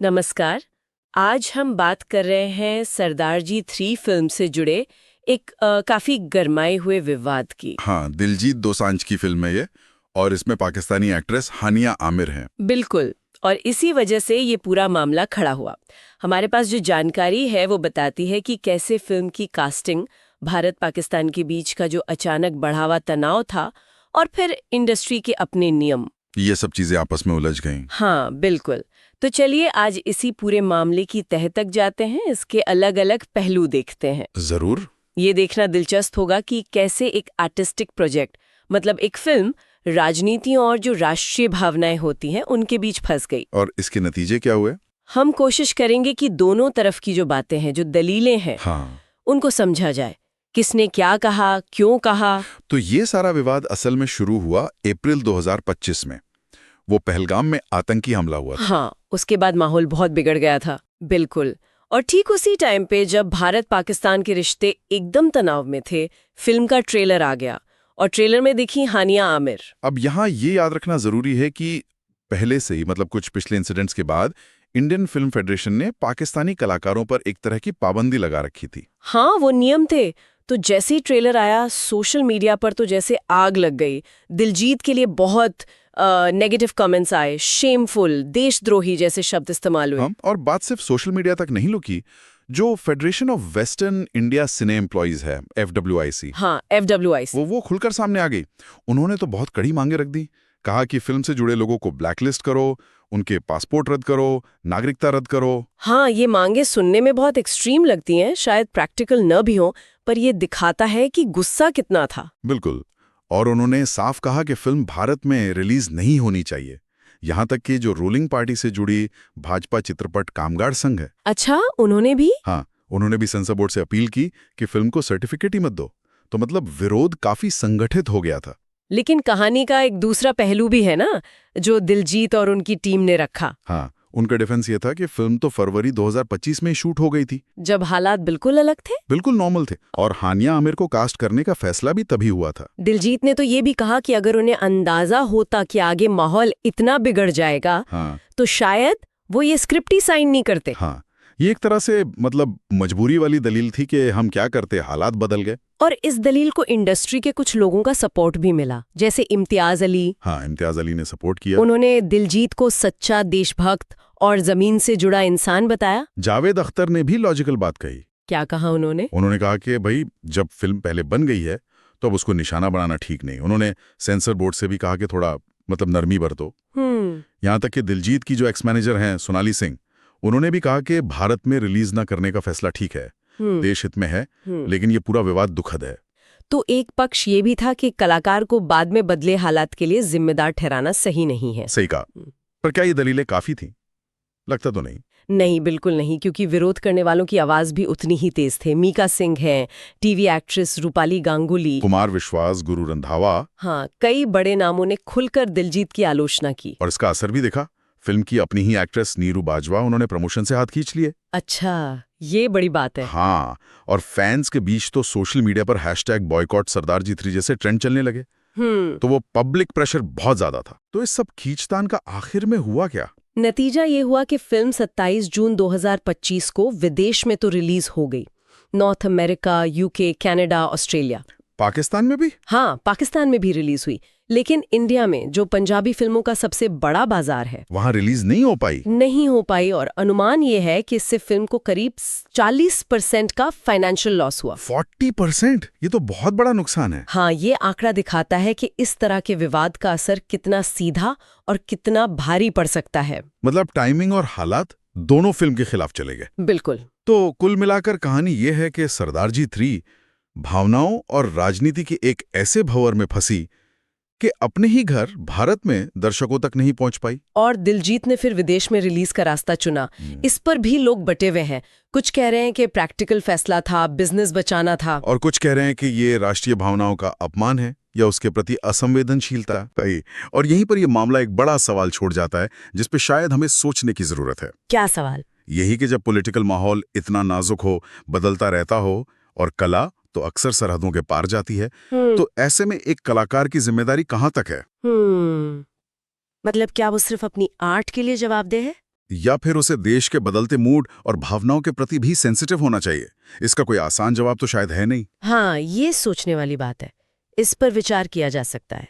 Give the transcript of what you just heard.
नमस्कार। आज हम बात कर रहे हैं सरदार जी 3 फिल्म से जुड़े एक काफी गरमाए हुए विवाद की। हाँ, दिलजीत दोसांझ की फिल्म है ये। और इसमें पाकिस्तानी एक्ट्रेस हानिया आमिर हैं। बिल्कुल। और इसी वजह से ये पूरा मामला खड़ा हुआ। हमारे पास जो जानकारी है वो बताती है कि कैसे फिल्म की कास्टिंग, भारत पाकिस्तान के बीच का जो अचानक बढ़ा हुआ तनाव था, और फिर इंडस्ट्री के अपने नियम। ये सब चीजें आपस में उलझ गईं। हाँ बिल्कुल। तो चलिए आज इसी पूरे मामले की तह तक जाते हैं, इसके अलग अलग पहलू देखते हैं। जरूर। ये देखना दिलचस्प होगा कि कैसे एक आर्टिस्टिक प्रोजेक्ट, मतलब एक फिल्म, राजनीति और जो राष्ट्रीय भावनाएं होती हैं उनके बीच फंस गई। और इसके नतीजे क्या हुए? हम कोशिश करेंगे कि दोनों तरफ की जो बातें हैं, जो दलीलें हैं, हाँ, उनको समझा जाए। किसने क्या कहा, क्यों कहा। तो ये सारा विवाद असल में शुरू हुआ अप्रैल 2025 में। वो पहलगाम में आतंकी हमला हुआ था। हाँ, उसके बाद माहौल बहुत बिगड़ गया था। बिल्कुल। और ठीक उसी टाइम पे जब भारत पाकिस्तान के रिश्ते एकदम तनाव में थे, फिल्म का ट्रेलर आ गया और ट्रेलर में दिखी हानिया आमिर। अब यहाँ ये याद रखना जरूरी है कि पहले से ही, मतलब कुछ पिछले इंसिडेंट्स के बाद, इंडियन फिल्म फेडरेशन ने पाकिस्तानी कलाकारों पर एक तरह की पाबंदी लगा रखी थी। हाँ, वो नियम थे। तो जैसे ही ट्रेलर आया, सोशल मीडिया पर तो जैसे आग लग गई। दिलजीत के लिए बहुत नेगेटिव कमेंट्स आए, शेमफुल, देशद्रोही जैसे शब्द इस्तेमाल हुए। हम और बात सिर्फ सोशल मीडिया तक नहीं रुकी। जो federation of western India cine employees है, FWIC, हाँ, FWIC। वो खुलकर सामने आ गई। उन्होंने तो बहुत कड़ी मांगे रख दी। कहा कि फिल्म से जुड़े लोगों को ब्लैकलिस्ट करो, उनके पासपोर्ट रद्द करो, नागरिकता रद्द करो। हाँ, ये मांगे सुनने में बहुत एक्सट्रीम लगती हैं, शायद प्रैक्टिकल न भी हो, पर ये दिखाता है कि गुस्सा कितना था। बिल्कुल। और उन्होंने साफ कहा कि फिल्म भारत में रिलीज नहीं होनी चाहिए। यहां तक कि जो रूलिंग पार्टी से जुड़ी भाजपा चित्रपट कामगार संघ है, अच्छा, उन्होंने भी? हाँ, उन्होंने भी सेंसर बोर्ड से अपील की कि फिल्म को सर्टिफिकेट ही मत दो। तो मतलब विरोध काफी संगठित हो गया था। लेकिन कहानी का एक दूसरा पहलू भी है ना, जो दिलजीत और उनकी टीम ने रखा। हाँ, उनका डिफेंस ये था कि फिल्म तो फरवरी 2025 में ही शूट हो गई थी। जब हालात बिल्कुल अलग थे। बिल्कुल नॉर्मल थे। और हानिया आमिर को कास्ट करने का फैसला भी तभी हुआ था। दिलजीत ने तो ये भी कहा कि अगर उन्हें अंदाजा होता कि आगे माहौल इतना बिगड़ जाएगा, हाँ, तो शायद वो ये स्क्रिप्ट ही साइन नहीं करते। हाँ, ये एक तरह से मतलब मजबूरी वाली दलील थी कि हम क्या करते, हालात बदल गए। और इस दलील को इंडस्ट्री के कुछ लोगों का सपोर्ट भी मिला, जैसे इम्तियाज अली। हाँ, इम्तियाज अली ने सपोर्ट किया। उन्होंने दिलजीत को सच्चा देशभक्त और जमीन से जुड़ा इंसान बताया। जावेद अख्तर ने भी लॉजिकल बात कही। क्या कहा उन्होंने? उन्होंने कहा कि भाई, जब फिल्म पहले बन गई है तो अब उसको निशाना बनाना ठीक नहीं। उन्होंने सेंसर बोर्ड से भी कहा कि थोड़ा मतलब नरमी बरतो। यहाँ तक कि दिलजीत की जो एक्स मैनेजर हैं सोनाली सिंह, उन्होंने भी कहा कि भारत में रिलीज ना करने का फैसला ठीक है, देश हित में है, लेकिन ये पूरा विवाद दुखद है। तो एक पक्ष ये भी था कि कलाकार को बाद में बदले हालात के लिए जिम्मेदार ठहराना सही नहीं है। सही कहा। पर क्या ये दलीलें काफी थीं? लगता तो नहीं। नहीं, बिल्कुल नहीं, क्योंकि विरोध करने वालों की आवाज भी उतनी ही तेज थे। मीका सिंह हैं, टीवी एक्ट्रेस रूपाली गांगुली, कुमार विश्वास, गुरु रंधावा। हाँ, कई बड़े नामों ने खुलकर दिलजीत की आलोचना की। और इसका असर भी दिखा। फिल्म की अपनी ही एक्ट्रेस नीरू बाजवा, उन्होंने प्रमोशन से हाथ खींच लिए। अच्छा, ये बड़ी बात है। हाँ, और फैंस के बीच तो सोशल मीडिया पर #बॉयकॉट सरदार जी 3 जैसे ट्रेंड चलने लगे। तो वो पब्लिक प्रेशर बहुत ज्यादा था। तो इस सब खींचतान का आखिर में हुआ क्या? नतीजा ये हुआ कि फिल्म 27 जून 2025 को विदेश में तो रिलीज हो गई। North America, UK, Canada, Australia. Pakistan में भी? हाँ, पाकिस्तान में भी रिलीज हुई। लेकिन इंडिया में, जो पंजाबी फिल्मों का सबसे बड़ा बाजार है, वहां रिलीज नहीं हो पाई। नहीं हो पाई। और अनुमान ये है कि इससे फिल्म को करीब 40% का फाइनेंशियल लॉस हुआ। 40%? ये तो बहुत बड़ा नुकसान है। हाँ, ये आंकड़ा दिखाता है कि इस तरह के विवाद का असर कितना सीधा और कितना भारी पड़ सकता है। मतलब टाइमिंग और हालात दोनों फिल्म के खिलाफ चले गए। बिल्कुल। तो कुल मिलाकर कहानी ये है कि सरदार जी 3 भावनाओं और राजनीति के एक ऐसे भंवर में फंसी कि अपने ही घर भारत में दर्शकों तक नहीं पहुंच पाई। और दिलजीत ने फिर विदेश में रिलीज का रास्ता चुना। इस पर भी लोग बटे हुए हैं। कुछ कह रहे हैं कि प्रैक्टिकल फैसला था, बिजनेस बचाना था, और कुछ कह रहे हैं कि ये राष्ट्रीय भावनाओं का अपमान है या उसके प्रति असंवेदनशीलता है। और यहीं पर यह मामला एक बड़ा सवाल छोड़ जाता है, जिस पे शायद हमें सोचने की जरूरत है। क्या सवाल? यही कि जब पॉलिटिकल माहौल इतना नाजुक हो, बदलता रहता हो, और कला तो अक्सर सरहदों के पार जाती है, तो ऐसे में एक कलाकार की जिम्मेदारी कहां तक है? मतलब क्या वो सिर्फ अपनी आर्ट के लिए जवाबदेह है? या फिर उसे देश के बदलते मूड और भावनाओं के प्रति भी सेंसिटिव होना चाहिए? इसका कोई आसान जवाब तो शायद है नहीं। हाँ, ये सोचने वाली बात है। इस पर विचार किया जा सकता है।